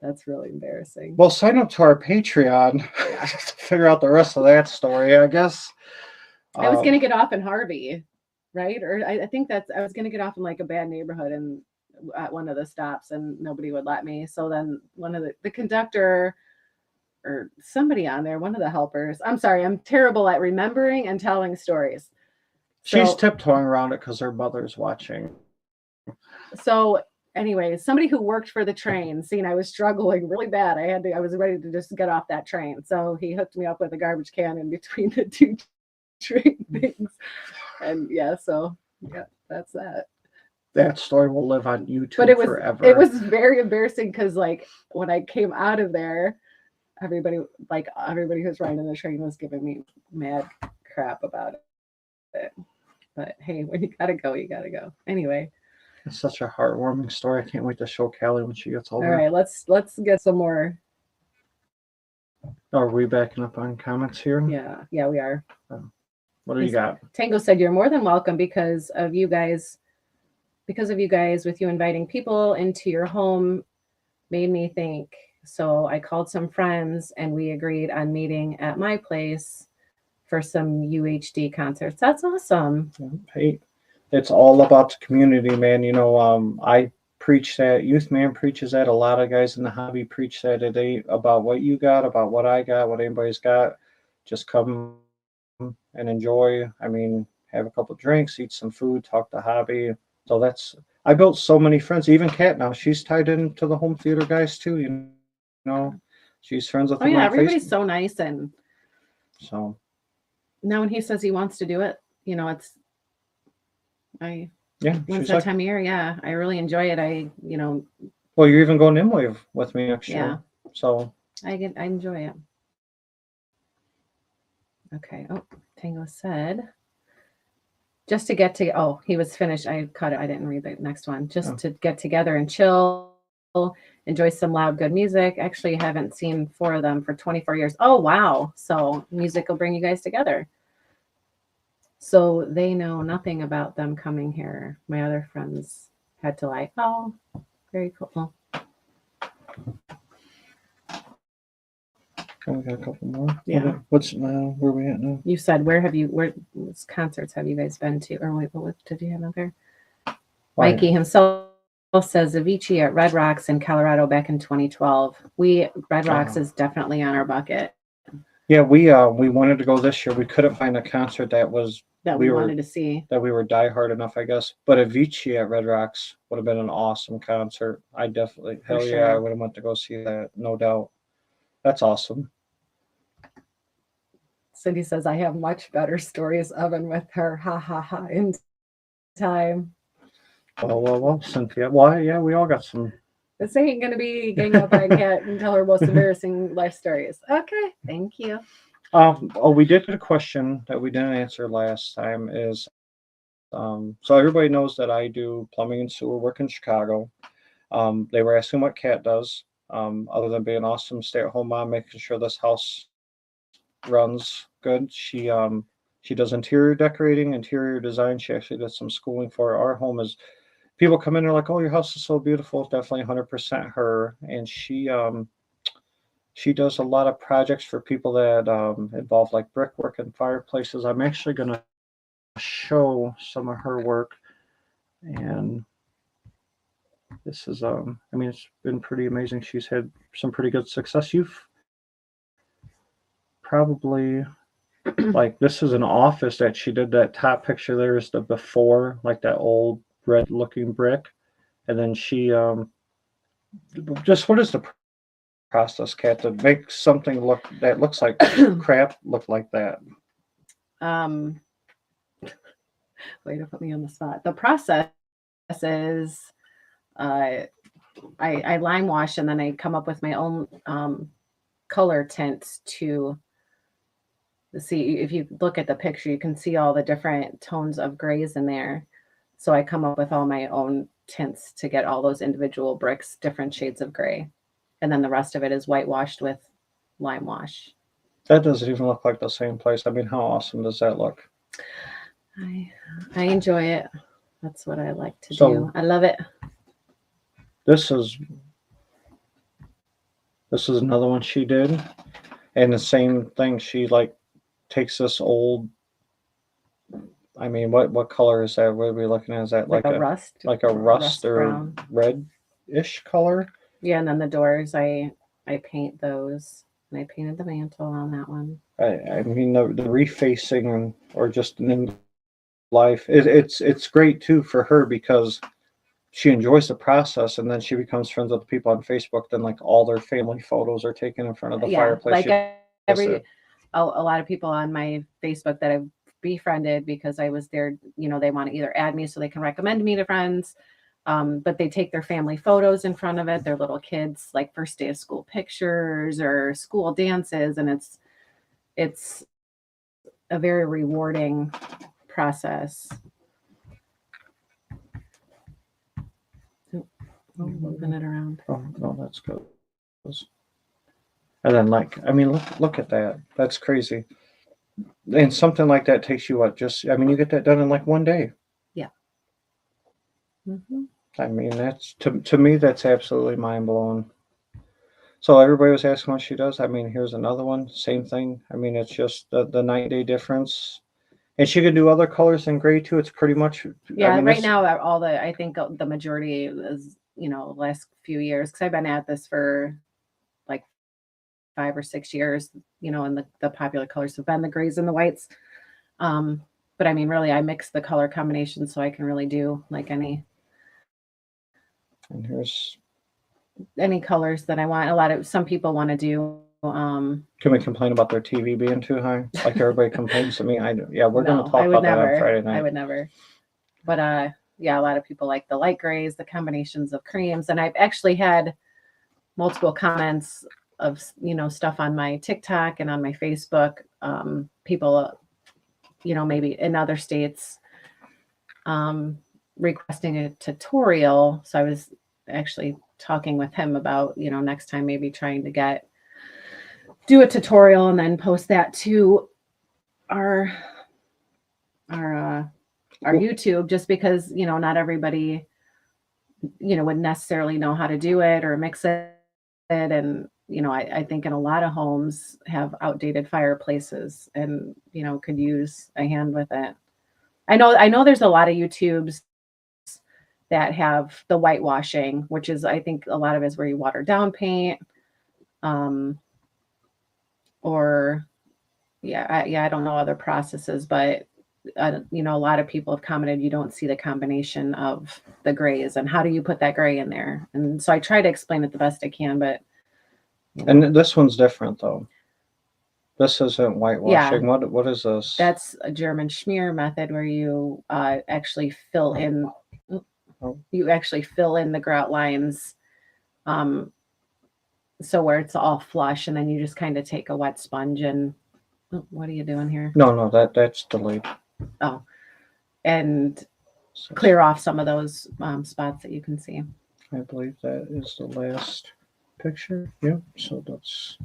That's really embarrassing. Well, sign up to our Patreon to figure out the rest of that story, I guess. I was gonna get off in Harvey, right? Or I think I was gonna get off in like a bad neighborhood and at one of the stops, and nobody would let me. So then one of the conductor or somebody on there, one of the helpers. I'm sorry, I'm terrible at remembering and telling stories. She's tiptoeing around it because her mother's watching. So anyway, somebody who worked for the train seen I was struggling really bad. I was ready to just get off that train. So he hooked me up with a garbage can in between the two train things. And yeah, so yeah, that's that. That story will live on YouTube forever. It was very embarrassing because like when I came out of there, everybody who's riding the train was giving me mad crap about it. But hey, when you gotta go, you gotta go. Anyway. It's such a heartwarming story. I can't wait to show Callie when she gets older. All right, let's get some more. Are we backing up on comments here? Yeah, we are. What do you got? Tango said you're more than welcome because of you guys, with you inviting people into your home made me think. So I called some friends and we agreed on meeting at my place for some UHD concerts. That's awesome. Hey, it's all about the community, man. You know, I preach that. Youth Man preaches that. A lot of guys in the hobby preach that. It ain't about what you got, about what I got, what anybody's got. Just come and enjoy. I mean, have a couple drinks, eat some food, talk the hobby. So I built so many friends. Even Kat now, she's tied into the home theater guys too. You know, she's friends with them. Oh yeah, everybody's so nice, and so now when he says he wants to do it, you know, once that time of year, yeah, I really enjoy it. Well, you're even going Imwave with me next year. So I enjoy it. Okay. Oh, Tango said just to get to, he was finished. I cut it. I didn't read the next one. Just to get together and chill, enjoy some loud, good music. Actually, haven't seen 4 of them for 24 years. Oh, wow. So music will bring you guys together. So they know nothing about them coming here. My other friends had to Very cool. We got a couple more. Yeah. What's now? Where are we at now? You said where concerts have you guys been to? Or wait, what did you have up there? Mikey himself says Avicii at Red Rocks in Colorado back in 2012. Red Rocks is definitely on our bucket. Yeah, we wanted to go this year. We couldn't find a concert that we wanted to see. That we were diehard enough, I guess. But Avicii at Red Rocks would have been an awesome concert. I definitely, For hell yeah, sure. I would have went to go see that, no doubt. That's awesome. Cindy says, I have much better stories oven with her. Ha ha ha. In time. Well, Cynthia. Well, yeah, we all got some. This ain't going to be gang up on Kat and tell her most embarrassing life stories. Okay. Thank you. We did get a question that we didn't answer last time is, so everybody knows that I do plumbing and sewer work in Chicago. They were asking what Kat does, other than being an awesome stay-at-home mom, making sure this house runs good. She does interior decorating, interior design. She actually did some schooling for it. Our home is, people come in, they're like, oh, your house is so beautiful. It's definitely 100% her. And she does a lot of projects for people that involve like brickwork and fireplaces. I'm actually going to show some of her work. And this is, I mean, it's been pretty amazing. She's had some pretty good success. You've probably, like, this is an office that she did. That top picture there is the before, like that old red looking brick. And then she, just what is the process, Kat, to make something look that looks like crap look like that? Way to put me on the spot. The process is I lime wash and then I come up with my own color tints to see. If you look at the picture, you can see all the different tones of grays in there. So I come up with all my own tints to get all those individual bricks, different shades of gray. And then the rest of it is whitewashed with lime wash. That doesn't even look like the same place. I mean, how awesome does that look? I enjoy it. That's what I like to do. I love it. This is another one she did. And the same thing, she like takes this old, I mean, what color is that? What are we looking at? Is that like a rust? Like a rust or brown. red-ish color? Yeah, and then the doors, I paint those. And I painted the mantle on that one. I mean, the refacing or just in life, it's great too for her because she enjoys the process, and then she becomes friends with the people on Facebook. Then like all their family photos are taken in front of the fireplace. Like a lot of people on my Facebook that I've befriended because I was there, you know, they want to either add me so they can recommend me to friends. But they take their family photos in front of it, their little kids, like first day of school pictures or school dances. And it's a very rewarding process. Moving it around. Oh, no, that's good. And then like, I mean, look at that. That's crazy. And something like that takes you what? Just, I mean, you get that done in like one day. Yeah. Mm-hmm. I mean, that's to me, that's absolutely mind blowing. So everybody was asking what she does. I mean, here's another one, same thing. I mean, it's just the night day difference, and she can do other colors in gray too. It's pretty much I mean, right now I think the majority is, you know, last few years, because I've been at this for like 5 or 6 years, you know, and the popular colors have been the grays and the whites. But I mean, really, I mix the color combinations so I can really do like any. And here's any colors that I want. Some people want to do. Can we complain about their TV being too high? Like everybody complains to me. I do. Yeah, we're going to talk about that on Friday night. I would never. But yeah, a lot of people like the light grays, the combinations of creams, and I've actually had multiple comments of, you know, stuff on my TikTok and on my Facebook. People, you know, maybe in other states, requesting a tutorial. So I was actually talking with him about, you know, next time maybe trying to do a tutorial and then post that to our YouTube, just because, you know, not everybody wouldn't necessarily know how to do it or mix it. And, I think in a lot of homes have outdated fireplaces and, could use a hand with it. I know there's a lot of YouTubes that have the whitewashing, which is I think a lot of it is where you water down paint. Um, or I don't know other processes, but a lot of people have commented you don't see the combination of the grays and how do you put that gray in there. And so I try to explain it the best I can, but And this one's different though. This isn't whitewashing. yeah, What is this? that's a German schmear method where you actually fill in Oh. the grout lines, um, so where it's all flush, and then you just kind of take a wet sponge and what are you doing here? No, that's delayed. Oh, and So clear off some of those spots that you can see. I believe that is the last picture. Yep. So that's.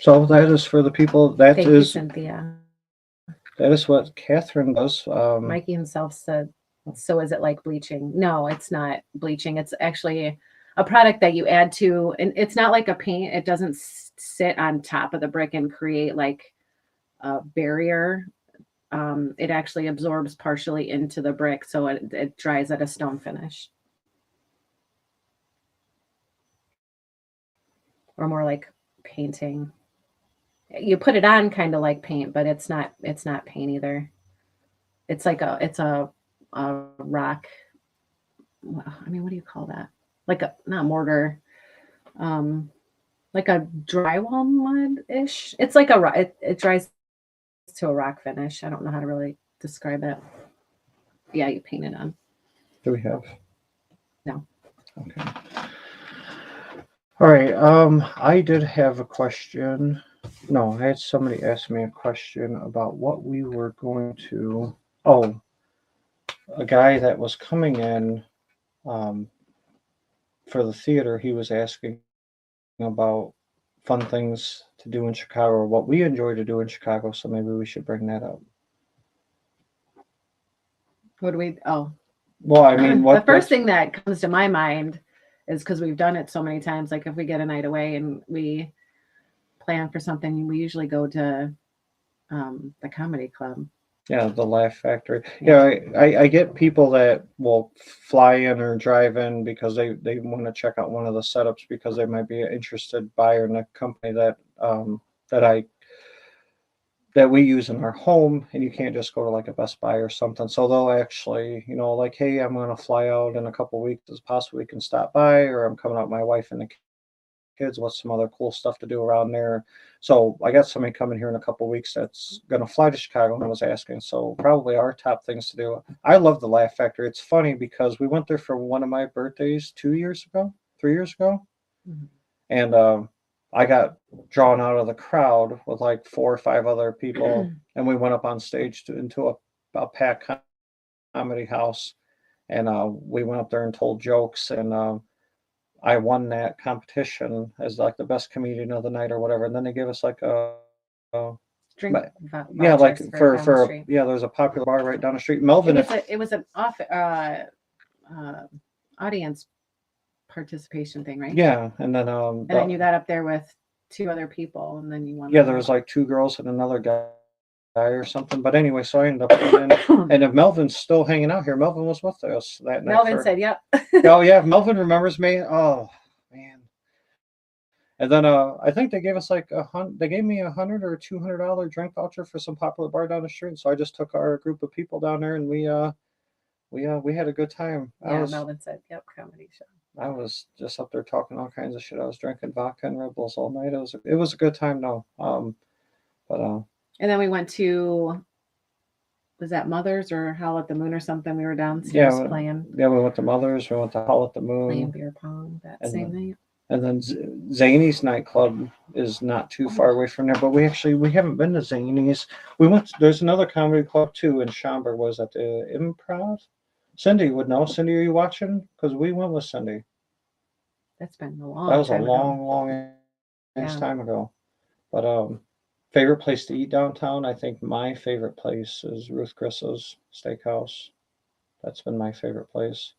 So that is for the people. That Thank is you, Cynthia. that is what Catherine does. Mikey himself said, so is it like bleaching? No, it's not bleaching. It's actually a product that you add to, and it's not like a paint. It doesn't sit on top of the brick and create like a barrier. It actually absorbs partially into the brick, so it dries at a stone finish. Or more like painting. You put it on kind of like paint, but it's not paint either. It's a rock. I mean, what do you call that? Like a not mortar, um, like a drywall mud ish. It's like it dries to a rock finish. I don't know how to really describe it. Yeah, you paint it on. Do we have? No. Okay. All right. I did have a question. No, I had somebody ask me a question about what we were going to. Oh, a guy that was coming in um, for the theater. He was asking about fun things to do in Chicago or what we enjoy to do in Chicago. So maybe we should bring that up. What do we? Oh, Well, I mean, the first what's thing that comes to my mind is because we've done it so many times. Like if we get a night away and we plan for something, we usually go to the comedy club. yeah, the Laugh Factory. Yeah, I get people that will fly in or drive in because they want to check out one of the setups because they might be an interested buyer in a company that I that we use in our home, and you can't just go to like a Best Buy or something. So they'll actually, like, hey, I'm going to fly out in a couple weeks. Is it possible we can stop by, or I'm coming out with my wife and the kids. What's some other cool stuff to do around there? So I got somebody coming here in a couple weeks that's going to fly to Chicago, and I was asking. So probably our top things to do. I love the Laugh Factory. It's funny because we went there for one of my birthdays 2 years ago, 3 years ago, Mhm. and I got drawn out of the crowd with like 4 or 5 other people, and we went up on stage into a packed comedy house, and we went up there and told jokes, and I won that competition as like the best comedian of the night or whatever. And then they gave us like a Drink yeah, like vouchers for down the street. yeah, there's a popular bar right down the street. Melvin, It was an audience participation thing, right? yeah, and then And then you got up there with two other people, and then you won. yeah, there was like 2 girls and another guy or something. But anyway, so I ended up winning. And if Melvin's still hanging out here, Melvin was with us that night. Melvin said, "Yep." Oh yeah, Melvin remembers me. Oh man. And then I think they gave us like they gave me $100 or $200 drink voucher for some popular bar down the street. So I just took our group of people down there and we had a good time. Yeah, Melvin said, "Yep, comedy show." I was just up there talking all kinds of shit. I was drinking vodka and Red Bulls all night. It was a good time though. But And then we went to, was that Mother's or Howl at the Moon or something? We were downstairs playing. Yeah, we went to Mother's. We went to Howl at the Moon. Playing beer pong that same night. And then Zany's nightclub is not too far away from there. But we haven't been to Zany's. There's another comedy club too in Schaumburg. Was that the Improv? Cindy would know. Cindy, are you watching? Because we went with Cindy. That's been a long. That was time a long time ago. But Favorite place to eat downtown? I think my favorite place is Ruth Chris's Steakhouse. That's been my favorite place.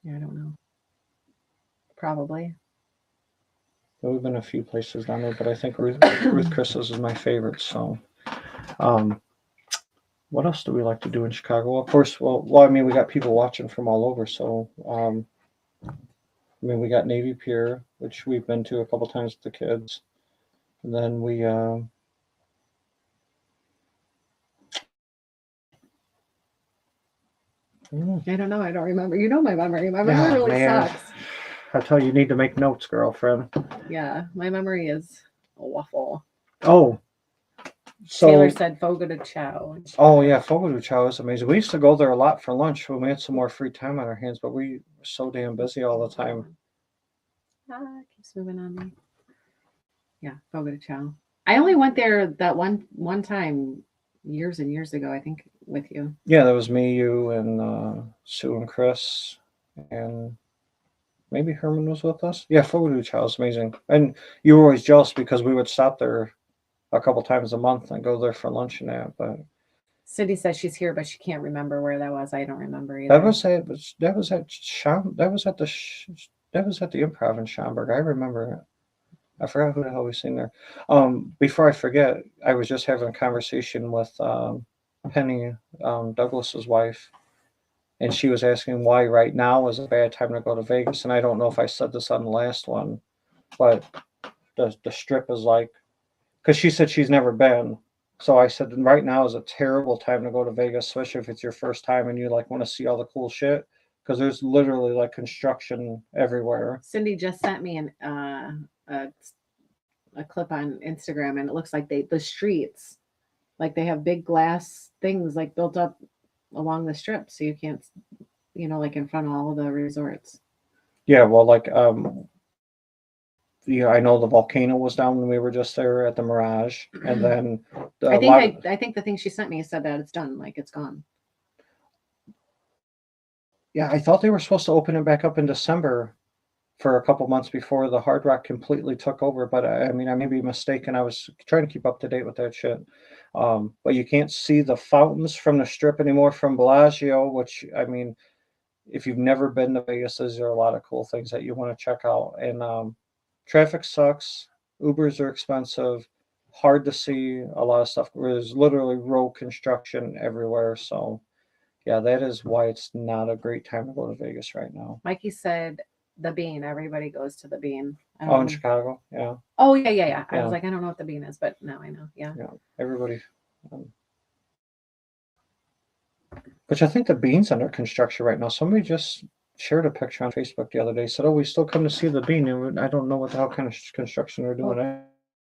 Yeah, I don't know. Probably. We've been a few places down there, but I think Ruth Chris's is my favorite. So, um, what else do we like to do in Chicago? Well, of course, I mean, we got people watching from all over. So, I mean, we got Navy Pier, which we've been to a couple times with the kids, and then I don't know. I don't remember. You know my memory. My oh, memory really man. sucks. I tell you, you need to make notes, girlfriend. Yeah, my memory is a waffle. Oh, so Taylor said Fogo de Chao. oh yeah, Fogo de Chao is amazing. We used to go there a lot for lunch when we had some more free time on our hands, but we were so damn busy all the time. Keeps moving on me. Yeah, Fogo de Chao. I only went there that one time years and years ago, I think, with you. Yeah, that was me, you, and Sue and Chris, and maybe Herman was with us. Yeah, Fogo de Chao is amazing, and you were always jealous because we would stop there a couple times a month and go there for lunch and that. But Cindy says she's here, but she can't remember where that was. I don't remember either. that was at that was at the Improv in Schaumburg. I remember it. I forgot who the hell we seen there. Before I forget, I was just having a conversation with Penny, Douglas's wife, and she was asking why right now is a bad time to go to Vegas. And I don't know if I said this on the last one, but the strip is like, because she said she's never been. So I said right now is a terrible time to go to Vegas, especially if it's your first time and you like want to see all the cool shit. Because there's literally like construction everywhere. Cindy just sent me a clip on Instagram, and it looks like the streets, like they have big glass things like built up along the strip, so you can't, like in front of all of the resorts. Yeah, well, like yeah, I know the volcano was down when we were just there at the Mirage, and then I think the thing she sent me said that it's done, like it's gone. Yeah, I thought they were supposed to open it back up in December for a couple months before the Hard Rock completely took over, but I mean, I may be mistaken. I was trying to keep up to date with that shit. But you can't see the fountains from the strip anymore from Bellagio, which I mean, if you've never been to Vegas, there are a lot of cool things that you want to check out. And traffic sucks. Ubers are expensive. Hard to see a lot of stuff. There's literally road construction everywhere. So, yeah, that is why it's not a great time to go to Vegas right now. Mikey said the Bean. Everybody goes to the Bean. Oh, in Chicago, yeah. Oh, yeah. I was like, I don't know what the Bean is, but now I know. Yeah. Yeah, everybody. Which I think the Bean's under construction right now. Somebody just shared a picture on Facebook the other day. Said, "Oh, we still come to see the Bean," and I don't know what the hell kind of construction they're doing.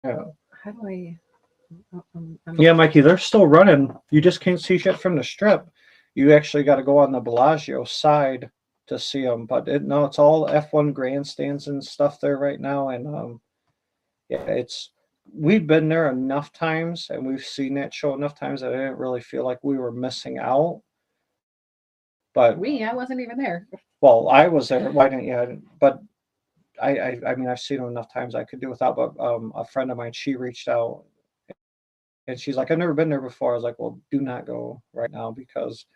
Yeah. How do I? Yeah, Mikey, they're still running. You just can't see shit from the strip. You actually got to go on the Bellagio side to see them. But no, it's all F1 grandstands and stuff there right now. And yeah, we've been there enough times and we've seen that show enough times that I didn't really feel like we were missing out. But I wasn't even there. Well, I was there. Why didn't you? But I mean, I've seen them enough times I could do without. But a friend of mine, she reached out and she's like, I've never been there before. I was like, well, do not go right now because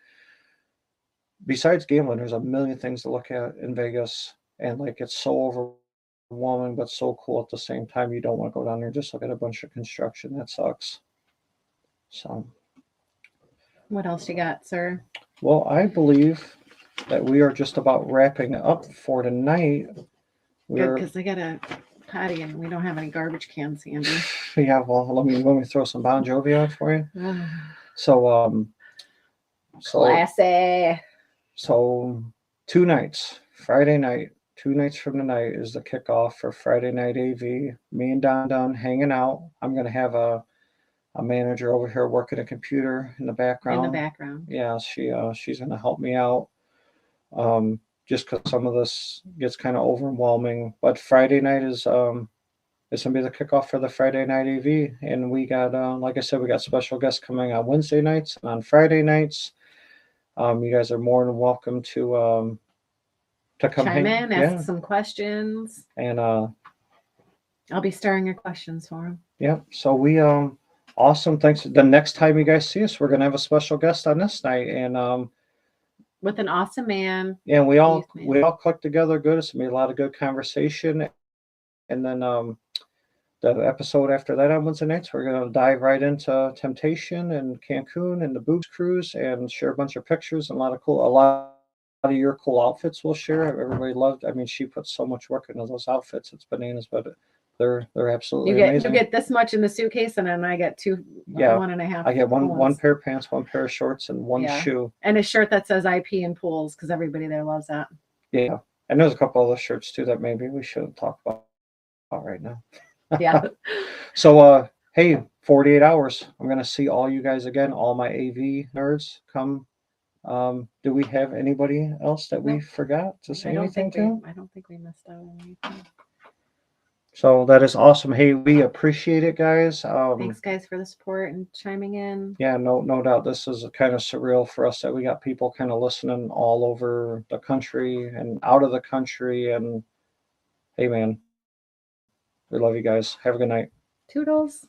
besides gambling, there's a million things to look at in Vegas. And like, it's so overwhelming, but so cool at the same time. You don't want to go down there and just look at a bunch of construction. That sucks. So. What else you got, sir? Well, I believe that we are just about wrapping up for tonight. Good, because I got a potty and we don't have any garbage cans, Andy. Yeah, well, let me throw some Bon Jovi on for you. So, classy. So 2 nights, Friday night, 2 nights from tonight is the kickoff for Friday Night AV. Me and Don hanging out. I'm gonna have a manager over here working a computer in the background. Yeah, she's gonna help me out. Just because some of this gets kind of overwhelming. But Friday night is gonna be the kickoff for the Friday Night AV, and we got like I said, we got special guests coming on Wednesday nights and on Friday nights. You guys are more than welcome to come chime in, ask some questions, and I'll be starring your questions for him. Yeah. So we awesome. Thanks. The next time you guys see us, we're gonna have a special guest on this night, and With an awesome man. yeah, we Youth man. all clicked together good. It's gonna be a lot of good conversation, and then the episode after that on Wednesday nights, we're gonna dive right into Temptation and Cancun and the boobs cruise, and share a bunch of pictures and a lot of your cool outfits. We'll share. Everybody loved. I mean, she put so much work into those outfits. It's bananas, but they're absolutely You amazing. get this much in the suitcase, and then I get Yeah, 1.5. I get one ones. pair of pants, one pair of shorts, and one Yeah. shoe. And a shirt that says IP in pools because everybody there loves that. Yeah, and there's a couple other shirts too that maybe we shouldn't talk about right now. Yeah. So hey, 48 hours. I'm gonna see all you guys again, all my AV nerds come. Do we have anybody else that we Nope. forgot to say I don't anything think to? I don't think we missed out on anything. So that is awesome. Hey, we appreciate it, guys. Thanks, guys, for the support and chiming in. Yeah, no doubt. This is kind of surreal for us that we got people kind of listening all over the country and out of the country. And hey, man, we love you guys. Have a good night. Toodles.